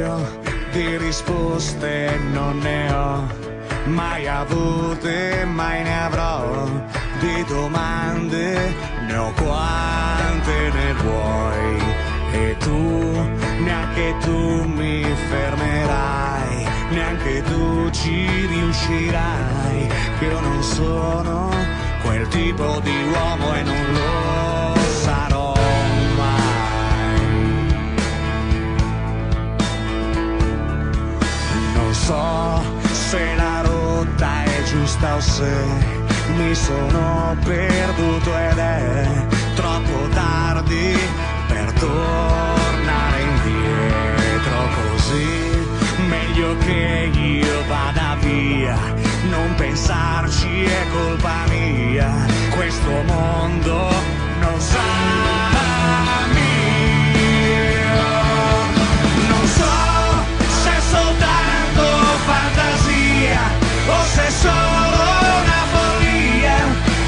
io di risposte non ne ho mai avute, mai ne avrò. Di domande ne ho quante ne vuoi, e tu, neanche tu mi fermerai, neanche tu ci riuscirai. Io non sono quel tipo di uomo e non lo sarò mai. Non so se la rotta è giusta o se mi sono perduto ed è troppo tardi per tornare indietro. Così meglio che io vada via, non pensarci è colpa mia. Questo mondo non sarà mio. Non so se è soltanto fantasia o se è solo una follia,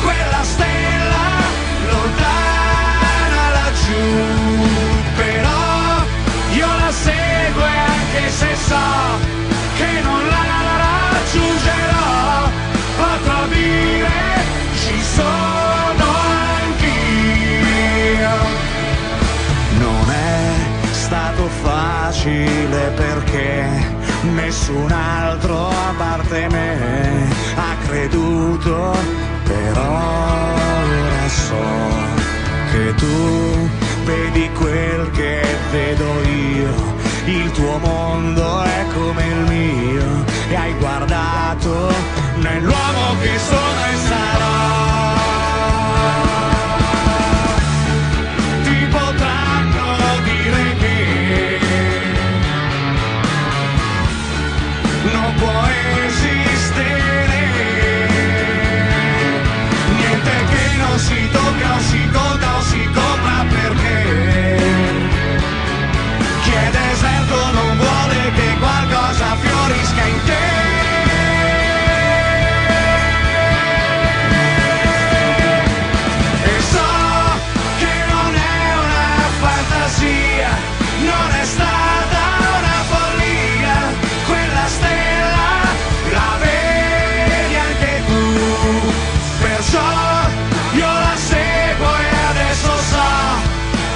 quella stella lontana laggiù. Però io la seguo e anche se so che non la raggiungerò, potrò dire ci sono anch'io. Non è stato facile perché nessun altro a parte me ha creduto, però ora so che tu vedi quel che vedo io. Il tuo mondo è come il mio e hai guardato nell'uomo che sono e sarò. Ti potranno dire che non può esistere niente che non si tocca o si conta o si compra, perché chi è deserto non vuole che qualcosa fiorisca in te. E so che non è una fantasia, non è stata una follia, quella stella la vedi anche tu. Perciò io la seguo e adesso so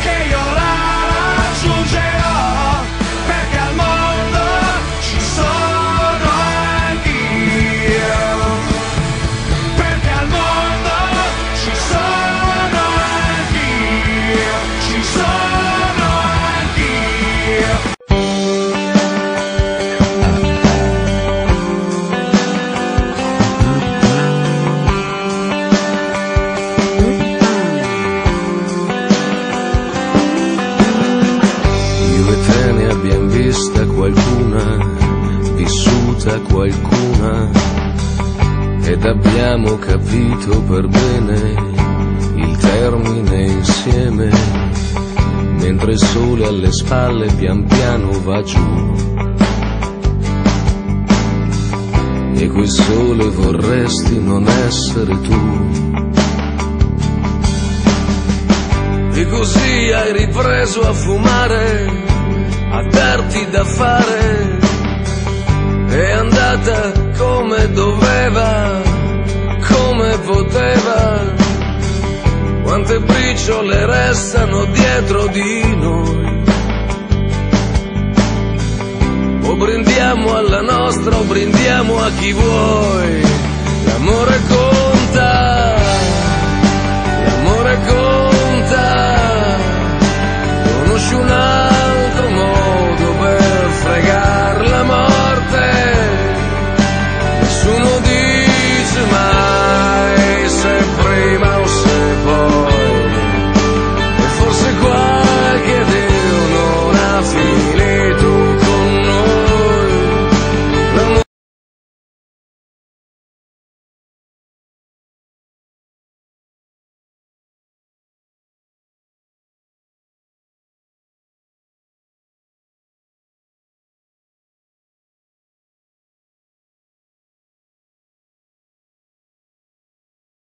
che io la raggiungerò, perché al mondo ci sono anch'io. Perché al mondo ci sono anch'io, ci sono anch'io. Io e te ne abbiamo vista qualcuna, vissuta qualcuna, ed abbiamo capito per bene il termine insieme, mentre il sole alle spalle pian piano va giù. E quel sole vorresti non essere tu. E così hai ripreso a fumare, a darti da fare, è andata come doveva, come poteva. Quante briciole restano dietro di noi. O brindiamo alla nostra o brindiamo a chi vuoi. L'amore